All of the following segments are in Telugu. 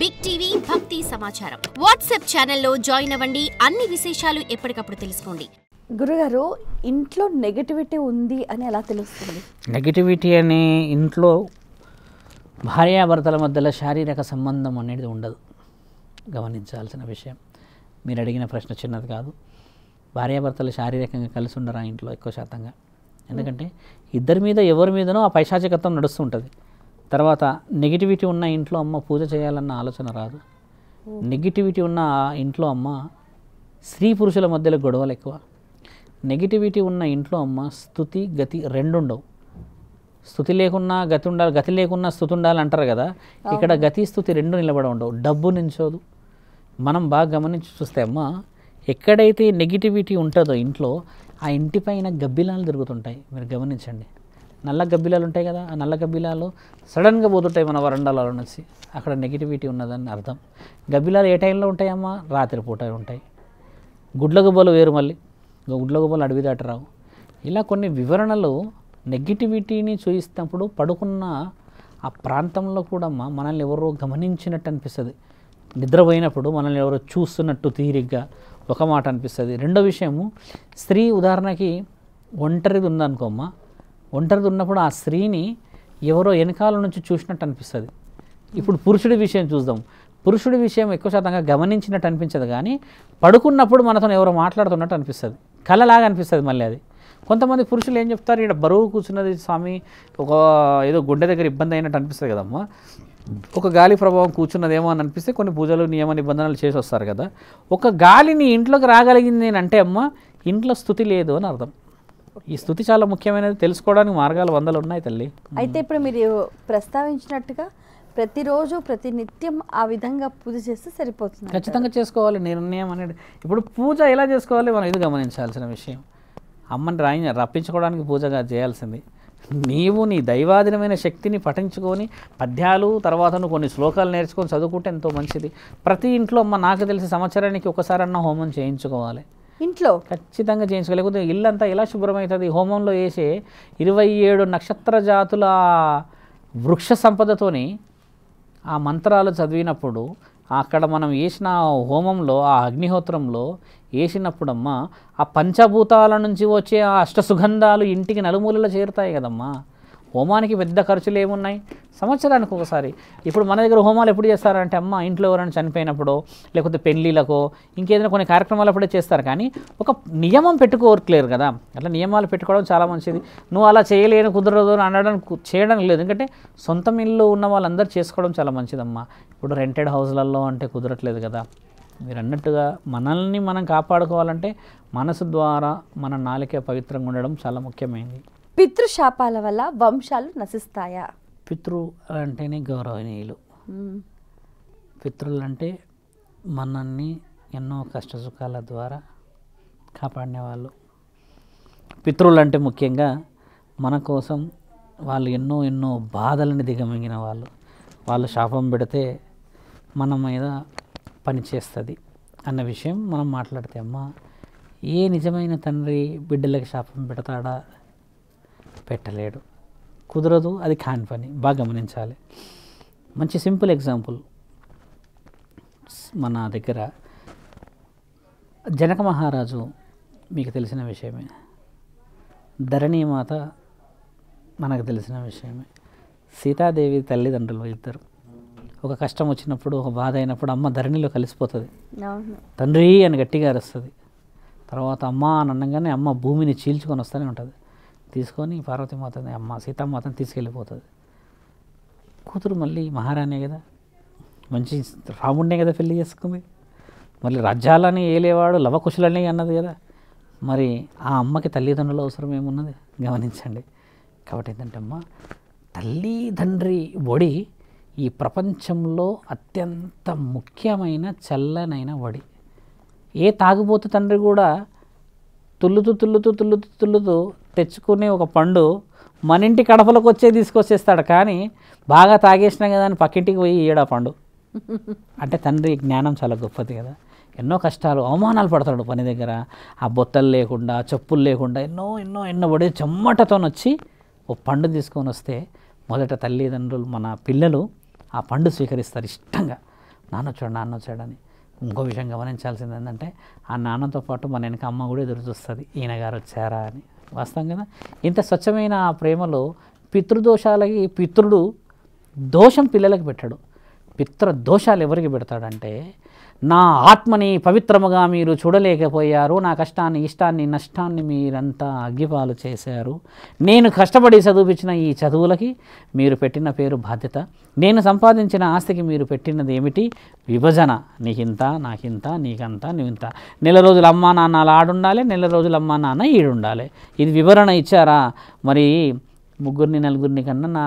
బిగ్ టీవీ భక్తి సమాచారం వాట్సాప్ ఛానల్లో జాయిన్ అవ్వండి. అన్ని విశేషాలు ఎప్పటికప్పుడు తెలుసుకోండి. గురుగారు, ఇంట్లో నెగటివిటీ ఉంది అని ఎలా తెలుస్తుంది? నెగటివిటీ అనే ఇంట్లో భార్యాభర్తల మధ్యలో శారీరక సంబంధం అనేది ఉండదు. గమనించాల్సిన విషయం. మీరు అడిగిన ప్రశ్న చిన్నది కాదు. భార్యాభర్తలు శారీరకంగా కలిసి ఉండరా ఇంట్లో ఎక్కువ శాతంగా. ఎందుకంటే ఇద్దరి మీద ఎవరి మీదనో ఆ పైశాచికత్వం నడుస్తుంటుంది. తర్వాత నెగిటివిటీ ఉన్న ఇంట్లో అమ్మ పూజ చేయాలన్న ఆలోచన రాదు. నెగిటివిటీ ఉన్న ఇంట్లో అమ్మ స్త్రీ పురుషుల మధ్యలో గొడవలు ఎక్కువ. నెగిటివిటీ ఉన్న ఇంట్లో అమ్మ స్తుతి గతి రెండు ఉండవు. స్తుతి లేకున్నా గతి ఉండాలి, గతి లేకున్నా స్తుతి ఉండాలి అంటారు కదా. ఇక్కడ గతి స్తుతి రెండు నిలబడి ఉండవు. డబ్బు నించోదు. మనం బాగా గమనించి చూస్తే అమ్మ ఎక్కడైతే నెగిటివిటీ ఉంటుందో ఇంట్లో ఆ ఇంటిపైన గబ్బిలాలు తిరుగుతుంటాయి. మీరు గమనించండి. నల్ల గబ్బిలాలు ఉంటాయి కదా, ఆ నల్ల గబ్బిలాలు సడన్గా పోతుంటాయి మన వరండాలలో నుంచి. అక్కడ నెగిటివిటీ ఉన్నదని అర్థం. గబ్బిలాలు ఏ టైంలో ఉంటాయమ్మా? రాత్రిపూట ఉంటాయి. గుడ్ల గుబ్బలు వేరు, మళ్ళీ గుడ్ల గుబ్బలు అడవి దాటి రావు. ఇలా కొన్ని వివరణలు నెగిటివిటీని చూయిస్తున్నప్పుడు పడుకున్న ఆ ప్రాంతంలో కూడా మనల్ని ఎవరో గమనించినట్టు అనిపిస్తుంది. నిద్రపోయినప్పుడు మనల్ని ఎవరో చూస్తున్నట్టు తీరిగ్గా ఒక మాట అనిపిస్తుంది. రెండో విషయము, స్త్రీ ఉదాహరణకి ఒంటరిది ఉందనుకోమ్మా, ఒంటరిది ఉన్నప్పుడు ఆ స్త్రీని ఎవరో వెనకాల నుంచి చూసినట్టు అనిపిస్తుంది. ఇప్పుడు పురుషుడి విషయం చూద్దాం. పురుషుడి విషయం ఎక్కువ శాతంగా గమనించినట్టు అనిపించదు, కానీ పడుకున్నప్పుడు మనతో ఎవరో మాట్లాడుతున్నట్టు అనిపిస్తుంది. కళలాగా అనిపిస్తుంది. మళ్ళీ అది కొంతమంది పురుషులు ఏం చెప్తారు, ఇక్కడ బరువు కూర్చున్నది స్వామి, ఒక ఏదో గుండె దగ్గర ఇబ్బంది అయినట్టు అనిపిస్తుంది కదమ్మా, ఒక గాలి ప్రభావం కూర్చున్నదేమో అని అనిపిస్తే కొన్ని పూజలు నియమ నిబంధనలు చేసి వస్తారు కదా. ఒక గాలిని ఇంట్లోకి రాగలిగింది అంటే అమ్మ ఇంట్లో స్థుతి లేదు అని అర్థం. ఈ స్థుతి చాలా ముఖ్యమైనది. తెలుసుకోవడానికి మార్గాలు వందలు ఉన్నాయి తల్లి. అయితే ఇప్పుడు మీరు ప్రస్తావించినట్టుగా ప్రతిరోజు ప్రతి నిత్యం ఆ విధంగా పూజ చేస్తే సరిపోతుంది? ఖచ్చితంగా చేసుకోవాలి. నిర్ణయం అనేది ఇప్పుడు పూజ ఎలా చేసుకోవాలి మనం ఇది గమనించాల్సిన విషయం. అమ్మని రప్పించుకోవడానికి పూజగా చేయాల్సింది. నీవు నీ దైవాధీనమైన శక్తిని పఠించుకొని పద్యాలు తర్వాత కొన్ని శ్లోకాలు నేర్చుకొని చదువుకుంటే ఎంతో మంచిది. ప్రతి ఇంట్లో అమ్మ నాకు తెలిసి సంవత్సరానికి ఒకసారన్నా హోమం చేయించుకోవాలి. ఇంట్లో ఖచ్చితంగా చేయించుకోవాలి. లేకపోతే ఇల్లంతా ఎలా శుభ్రమవుతుంది? హోమంలో వేసే 27 నక్షత్ర జాతుల వృక్ష సంపదతోని ఆ మంత్రాలు చదివినప్పుడు అక్కడ మనం వేసిన హోమంలో ఆ అగ్నిహోత్రంలో వేసినప్పుడమ్మా ఆ పంచభూతాల నుంచి వచ్చే ఆ అష్టసుగంధాలు ఇంటికి నలుమూలలో చేరుతాయి కదమ్మా. హోమానికి పెద్ద ఖర్చులు ఏమున్నాయి? సంవత్సరానికి ఒకసారి. ఇప్పుడు మన దగ్గర హోమాలు ఎప్పుడు చేస్తారంటే అమ్మ ఇంట్లో ఎవరైనా చనిపోయినప్పుడు, లేకపోతే పెళ్ళిళ్ళకో ఇంకేదైనా కొన్ని కార్యక్రమాలు అప్పుడే చేస్తారు. కానీ ఒక నియమం పెట్టుకోవట్లేరు కదా. అట్లా నియమాలు పెట్టుకోవడం చాలా మంచిది. నువ్వు అలా చేయలేను కుదరదు అని అనడానికి చేయడం లేదు. ఎందుకంటే సొంతం ఇల్లు ఉన్న వాళ్ళందరూ చేసుకోవడం చాలా మంచిదమ్మా. ఇప్పుడు రెంటెడ్ హౌస్లలో అంటే కుదరట్లేదు కదా. మీరు అన్నట్టుగా మనల్ని మనం కాపాడుకోవాలంటే మనసు ద్వారా మన నాలిక పవిత్రంగా ఉండడం చాలా ముఖ్యమైనది. పితృశాపాల వల్ల వంశాలు నశిస్తాయా? పితృ అంటేనే గౌరవనీయులు. పితృలు అంటే మనల్ని ఎన్నో కష్టసుఖాల ద్వారా కాపాడిన వాళ్ళు. పితృలు అంటే ముఖ్యంగా మన కోసం వాళ్ళు ఎన్నో బాధలను దిగమింగిన వాళ్ళు. వాళ్ళు శాపం పెడితే మన మీద పనిచేస్తుంది అన్న విషయం మనం మాట్లాడితే అమ్మ ఏ నిజమైన తండ్రి బిడ్డలకి శాపం పెడతాడా? పెట్టలేడు. కుదరదు. అది కాని పని. బాగా గమనించాలి. మంచి సింపుల్ ఎగ్జాంపుల్ మన దగ్గర జనక మహారాజు మీకు తెలిసిన విషయమే. ధరణీమాత మనకు తెలిసిన విషయమే. సీతాదేవి తల్లిదండ్రులు ఇద్దరు ఒక కష్టం వచ్చినప్పుడు, ఒక బాధ అయినప్పుడు అమ్మ ధరణిలో కలిసిపోతుంది. తండ్రి అని గట్టిగా అరుస్తుంది. తర్వాత అమ్మ అని అనగానే అమ్మ భూమిని చీల్చుకొని వస్తూనే ఉంటుంది. తీసుకొని పార్వతీమాతని అమ్మ సీతామాతని తీసుకెళ్ళిపోతుంది. కూతురు మళ్ళీ మహారాణి కదా, మంచి రాముడినే కదా పెళ్లి చేసుకుంది. మళ్ళీ రాజ్యాలని ఏలేవాడు లవకుశులని అన్నది కదా. మరి ఆ అమ్మకి తల్లిదండ్రుల అవసరం ఏమున్నది గమనించండి. కాబట్టి ఏంటంటే అమ్మ తల్లి తండ్రి ఒడి ఈ ప్రపంచంలో అత్యంత ముఖ్యమైన చల్లనైన ఒడి. ఏ తాగుబోతు తండ్రి కూడా తుల్లుతూ తెచ్చుకునే ఒక పండు మన ఇంటి కడపలోకి తీసుకొచ్చేస్తాడు. కానీ బాగా తాగేసినా కదా అని పక్కింటికి పోయి ఈయడా పండు. అంటే తండ్రి జ్ఞానం చాలా గొప్పది కదా. ఎన్నో కష్టాలు అవమానాలు పడతాడు పని దగ్గర. ఆ బొత్తలు లేకుండా చెప్పులు లేకుండా ఎన్నో పడి చెమ్మటతో వచ్చి ఓ పండు తీసుకొని వస్తే మొదట తల్లిదండ్రులు మన పిల్లలు ఆ పండు స్వీకరిస్తారు ఇష్టంగా. నాన్న వచ్చాడని. ఇంకో విషయం గమనించాల్సింది ఏంటంటే ఆ నాన్నతో పాటు మన వెనక అమ్మ కూడా ఎదురు చూస్తుంది, ఈయన గారు వచ్చారా అని. వాస్తవం కదా. ఇంత స్వచ్ఛమైన ఆ ప్రేమలో పితృదోషాలకి పితృడు దోషం పిల్లలకు పెట్టాడు. పితృదోషాలు ఎవరికి పెడతాడంటే, నా ఆత్మని పవిత్రముగా మీరు చూడలేకపోయారు, నా కష్టాన్ని ఇష్టాన్ని నష్టాన్ని మీరంతా అగ్గిపాలు చేశారు, నేను కష్టపడి చదివించిన ఈ చదువులకి మీరు పెట్టిన పేరు బాధ్యత, నేను సంపాదించిన ఆస్తికి మీరు పెట్టినది ఏమిటి విభజన, నీకింత నాకింత నీకంత నువ్వింత, నెల రోజులు అమ్మా నాన్న అలా ఆడుండాలి, నెల రోజులు అమ్మా నాన్న ఈడుండాలి. ఇది వివరణ ఇచ్చారా? మరి ముగ్గురిని నలుగురిని కన్నా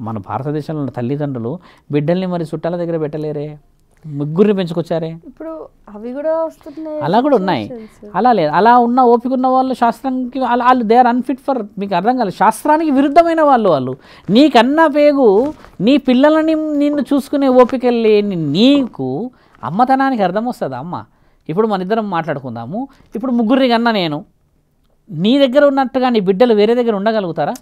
మన భారతదేశంలో ఉన్న తల్లిదండ్రులు బిడ్డల్ని మరి చుట్టాల దగ్గర పెట్టలేరే, ముగ్గురిని పెంచుకొచ్చారే. ఇప్పుడు అవి కూడా వస్తున్నాయి, అలా కూడా ఉన్నాయి. అలా లేదు, అలా ఉన్న ఓపిక ఉన్న వాళ్ళు శాస్త్రానికి వాళ్ళు దే ఆర్ అన్ఫిట్ ఫర్, మీకు అర్థం కాలేదు, శాస్త్రానికి విరుద్ధమైన వాళ్ళు. నీకన్నా పేగు నీ పిల్లలని నిన్ను చూసుకునే ఓపిక లేని నీకు అమ్మతనానికి అర్థం వస్తుంది అమ్మ. ఇప్పుడు మన ఇద్దరం మాట్లాడుకుందాము. ఇప్పుడు ముగ్గురిని కన్నా నేను, నీ దగ్గర ఉన్నట్టుగా నీ బిడ్డలు వేరే దగ్గర ఉండగలుగుతారా?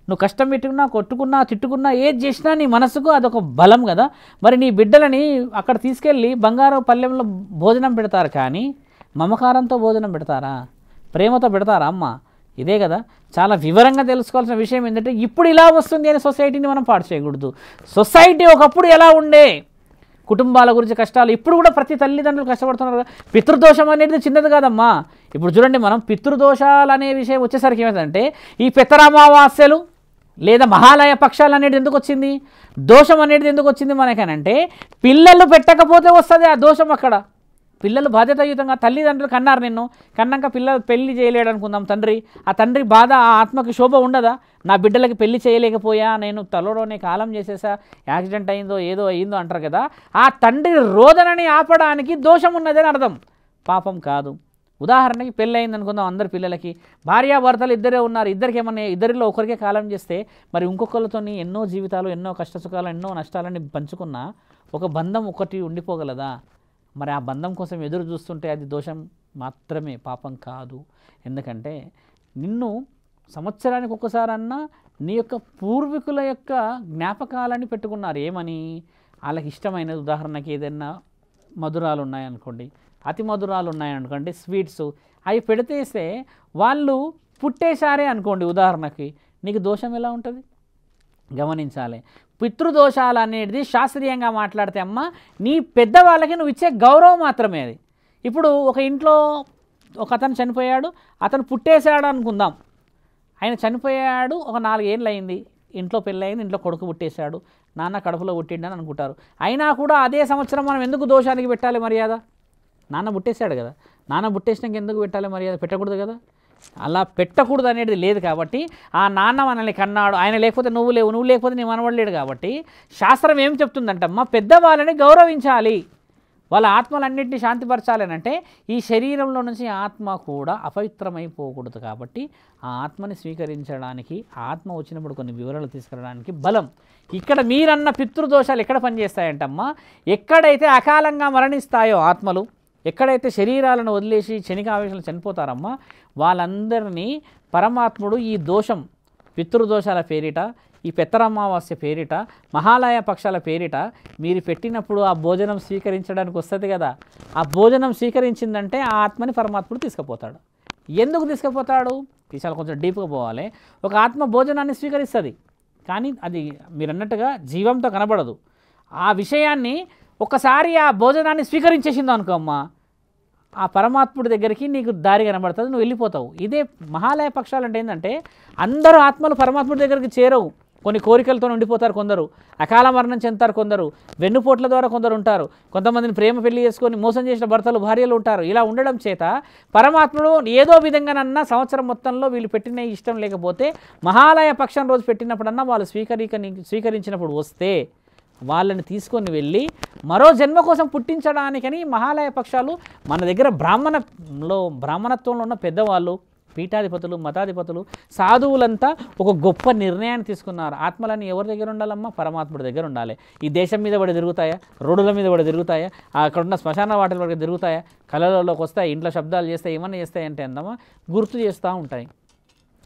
నువ్వు కష్టం పెట్టుకున్నా, కొట్టుకున్నా, తిట్టుకున్నా, ఏది చేసినా నీ మనసుకు అదొక బలం కదా. మరి నీ బిడ్డలని అక్కడ తీసుకెళ్ళి బంగారు పల్లెంలో భోజనం పెడతారు, కానీ మమకారంతో భోజనం పెడతారా? ప్రేమతో పెడతారా అమ్మ? ఇదే కదా చాలా వివరంగా తెలుసుకోవాల్సిన విషయం. ఏంటంటే ఇప్పుడు ఇలా వస్తుంది అని సొసైటీని మనం పాడు చేయకూడదు. సొసైటీ ఒకప్పుడు ఎలా ఉండే, కుటుంబాల గురించి కష్టాలు, ఇప్పుడు కూడా ప్రతి తల్లిదండ్రులు కష్టపడుతున్నారు. పితృదోషం అనేది చిన్నది కాదమ్మా. ఇప్పుడు చూడండి, మనం పితృదోషాలు అనే విషయం వచ్చేసరికి ఏమిటంటే, ఈ పెత్తరామావాస్యలు లేదా మహాలయ పక్షాలు అనేది ఎందుకు వచ్చింది, దోషం అనేది ఎందుకు వచ్చింది మనకనంటే, పిల్లలు పెట్టకపోతే వస్తుంది ఆ దోషం. అక్కడ పిల్లలు బాధ్యతాయుతంగా తల్లిదండ్రులు కన్నారు, నిన్ను కన్నాక పిల్లలు పెళ్లి చేయలేడు అనుకుందాం తండ్రి, ఆ తండ్రి బాధ, ఆ ఆత్మకి శోభ ఉండదా? నా బిడ్డలకి పెళ్లి చేయలేకపోయా, నేను తలలోనే కాలం చేసేసా, యాక్సిడెంట్ అయిందో ఏదో అయిందో అంటారు కదా. ఆ తండ్రి రోదనని ఆపడానికి దోషం ఉన్నదని అర్థం, పాపం కాదు. ఉదాహరణకి పెళ్ళి అయింది అనుకుందాం, అందరి పిల్లలకి భార్యాభర్తలు ఇద్దరే ఉన్నారు, ఇద్దరికి ఏమన్నా ఇద్దరిలో ఒకరికే కాలం చేస్తే మరి ఇంకొకరితో ఎన్నో జీవితాలు, ఎన్నో కష్టసుఖాలు, ఎన్నో నష్టాలని పంచుకున్న ఒక బంధం ఒకటి ఉండిపోగలదా? మరి ఆ బంధం కోసం ఎదురు చూస్తుంటే అది దోషం మాత్రమే, పాపం కాదు. ఎందుకంటే నిన్ను సంవత్సరానికి ఒక్కసారన్నా నీ యొక్క పూర్వీకుల యొక్క జ్ఞాపకాలని పెట్టుకున్నారు. ఏమని? వాళ్ళకి ఇష్టమైనది, ఉదాహరణకి ఏదైనా మధురాలు ఉన్నాయనుకోండి, అతి మధురాలు ఉన్నాయనుకోండి, స్వీట్స్, అవి పెడితేస్తే వాళ్ళు పుట్టేశారే అనుకోండి ఉదాహరణకి, నీకు దోషం ఎలా ఉంటుంది గమనించాలి. పితృదోషాలు అనేది శాస్త్రీయంగా మాట్లాడితే అమ్మ, నీ పెద్దవాళ్ళకి నువ్వు ఇచ్చే గౌరవం మాత్రమే అది. ఇప్పుడు ఒక ఇంట్లో ఒక అతను చనిపోయాడు, అతను పుట్టేశాడు అనుకుందాం, ఆయన చనిపోయాడు, ఒక 4 ఏళ్ళు అయింది, ఇంట్లో పెళ్ళయింది, ఇంట్లో కొడుకు పుట్టేశాడు, నాన్న కడుపులో పుట్టిండని అనుకుంటారు. అయినా కూడా అదే సంవత్సరం మనం ఎందుకు దోషానికి పెట్టాలి మర్యాద? నాన్న పుట్టేశాడు కదా, నాన్న పుట్టేసినాక ఎందుకు పెట్టాలి మర్యాద? పెట్టకూడదు కదా. అలా పెట్టకూడదు అనేది లేదు కాబట్టి, ఆ నాన్న మనల్ని కన్నాడు, ఆయన లేకపోతే నువ్వు లేవు, నువ్వు లేకపోతే నీ మనవడలేడు కాబట్టి శాస్త్రం ఏం చెప్తుందంటమ్మా, పెద్దవాళ్ళని గౌరవించాలి, వాళ్ళ ఆత్మలన్నింటినీ శాంతిపరచాలి అని. అంటే ఈ శరీరంలో నుంచి ఆత్మ కూడా అపవిత్రమైపోకూడదు కాబట్టి ఆ ఆత్మని స్వీకరించడానికి, ఆత్మ వచ్చినప్పుడు కొన్ని వివరాలు తీసుకురావడానికి బలం. ఇక్కడ మీరన్న పితృదోషాలు ఎక్కడ పనిచేస్తాయంటమ్మా, ఎక్కడైతే అకాలంగా మరణిస్తాయో ఆత్మలు, ఎక్కడైతే శరీరాలను వదిలేసి క్షణికావేశాలు చనిపోతారమ్మా, వాళ్ళందరినీ పరమాత్ముడు ఈ దోషం, పితృదోషాల పేరిట, ఈ పెత్తరమావాస్య పేరిట, మహాలయ పక్షాల పేరిట మీరు పెట్టినప్పుడు ఆ భోజనం స్వీకరించడానికి వస్తుంది కదా, ఆ భోజనం స్వీకరించిందంటే ఆ ఆత్మని పరమాత్ముడు తీసుకుపోతాడు. ఎందుకు తీసుకుపోతాడు? చాలా కొంచెం డీప్గా పోవాలి. ఒక ఆత్మ భోజనాన్ని స్వీకరిస్తుంది, కానీ అది మీరు అన్నట్టుగా జీవంతో కనబడదు. ఆ విషయాన్ని ఒకసారి ఆ భోజనాన్ని స్వీకరించేసిందో అనుకో అమ్మా, ఆ పరమాత్ముడి దగ్గరికి నీకు దారి కనబడుతుంది, నువ్వు వెళ్ళిపోతావు. ఇదే మహాలయ పక్షాలు అంటే ఏంటంటే, అందరూ ఆత్మలు పరమాత్ముడి దగ్గరికి చేరవు, కొన్ని కోరికలతో ఉండిపోతారు, కొందరు అకాల మరణం చెందుతారు, కొందరు వెన్నుపోట్ల ద్వారా కొందరు ఉంటారు, కొంతమందిని ప్రేమ పెళ్లి చేసుకొని మోసం చేసిన భర్తలు భార్యలు ఉంటారు. ఇలా ఉండడం చేత పరమాత్ముడు ఏదో విధంగానన్నా సంవత్సరం మొత్తంలో వీళ్ళు పెట్టిన ఇష్టం లేకపోతే మహాలయ పక్షం రోజు పెట్టినప్పుడన్నా వాళ్ళు స్వీకరించినప్పుడు వస్తే వాళ్ళని తీసుకొని వెళ్ళి మరో జన్మ కోసం పుట్టించడానికని మహాలయ పక్షాలు మన దగ్గర బ్రాహ్మణత్వంలో ఉన్న పెద్దవాళ్ళు, పీఠాధిపతులు, మతాధిపతులు, సాధువులంతా ఒక గొప్ప నిర్ణయాన్ని తీసుకున్నారు. ఆత్మలన్నీ ఎవరి దగ్గర ఉండాలమ్మా? పరమాత్ముడి దగ్గర ఉండాలి. ఈ దేశం మీద పడి తిరుగుతాయా, రోడ్ల మీద పడి తిరుగుతాయా, అక్కడున్న శ్మశాన వాటిల వరకు తిరుగుతాయా, కళలలోకి వస్తాయి, ఇంట్లో శబ్దాలు చేస్తాయి, ఏమన్నా చేస్తాయి అంటే అందమ్మా గుర్తు చేస్తూ ఉంటాయి.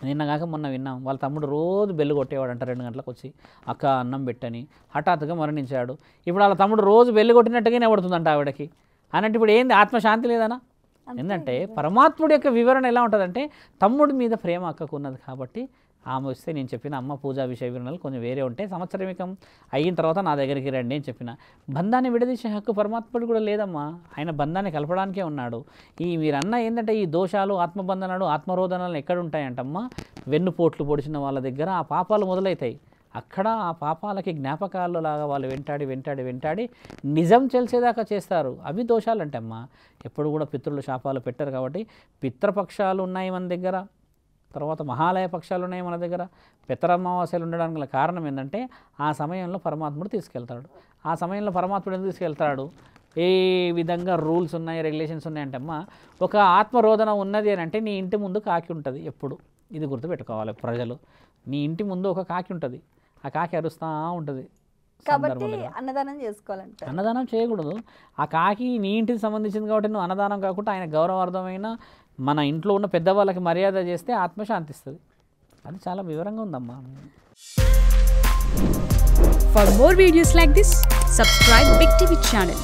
నిన్న కాక మొన్న విన్నాం, వాళ్ళ తమ్ముడు రోజు బెల్లు కొట్టేవాడంట 2 గంటలకు వచ్చి, అక్క అన్నం పెట్టని. హఠాత్తుగా మరణించాడు. ఇప్పుడు వాళ్ళ తమ్ముడు రోజు బెల్లు కొట్టినట్టుగానే పడుతుందంట ఆవిడకి. అనంటే ఇప్పుడు ఏంది, ఆత్మశాంతి లేదనా? ఎందుకంటే పరమాత్ముడి యొక్క వివరణ ఎలా ఉంటుందంటే, తమ్ముడి మీద ప్రేమ అక్కకు ఉన్నది కాబట్టి ఆమె వస్తే నేను చెప్పిన అమ్మ పూజా విషయ వివరణలు కొంచెం వేరే ఉంటే సంవత్సరమికం అయిన తర్వాత నా దగ్గరికి రండి అని చెప్పిన. బంధాన్ని విడదీసే హక్కు పరమాత్ముడు కూడా లేదమ్మా, ఆయన బంధాన్ని కలపడానికే ఉన్నాడు. మీరన్న ఏంటంటే ఈ దోషాలు, ఆత్మబంధనాలు, ఆత్మరోధనాలు ఎక్కడ ఉంటాయంటమ్మా, వెన్నుపోట్లు పొడిచిన వాళ్ళ దగ్గర ఆ పాపాలు మొదలవుతాయి. అక్కడ ఆ పాపాలకి జ్ఞాపకాలు లాగా వాళ్ళు వెంటాడి వెంటాడి వెంటాడి నిజం తెలిసేదాకా చేస్తారు. అవి దోషాలు అంటే అమ్మా. ఎప్పుడు కూడా పితృలు శాపాలు పెట్టరు కాబట్టి పితృపక్షాలు ఉన్నాయి మన దగ్గర, తర్వాత మహాలయ పక్షాలు ఉన్నాయి మన దగ్గర. పితరమావాస్యలు ఉండడానికి గల కారణం ఏంటంటే ఆ సమయంలో పరమాత్ముడు తీసుకెళ్తాడు. ఆ సమయంలో పరమాత్ముడు ఎందుకు తీసుకెళ్తాడు, ఏ విధంగా రూల్స్ ఉన్నాయి, రెగ్యులేషన్స్ ఉన్నాయంటే అమ్మా, ఒక ఆత్మరోధన ఉన్నది అని అంటే నీ ఇంటి ముందు కాకి ఉంటుంది ఎప్పుడు. ఇది గుర్తుపెట్టుకోవాలి ప్రజలు. నీ ఇంటి ముందు ఒక కాకి ఉంటుంది, ఆ కాకి అరుస్తూ ఉంటుంది. కాబట్టి అన్నదానం చేసుకోవాలంటే అన్నదానం చేయకూడదు. ఆ కాకి నీ ఇంటికి సంబంధించింది కాబట్టి నువ్వు అన్నదానం కాకుండా ఆయన గౌరవార్థమైన మన ఇంట్లో ఉన్న పెద్దవాళ్ళకి మర్యాద చేస్తే ఆత్మశాంతిస్తుంది. అది చాలా వివరంగా ఉందమ్మా. For more videos like this, subscribe Big TV channel.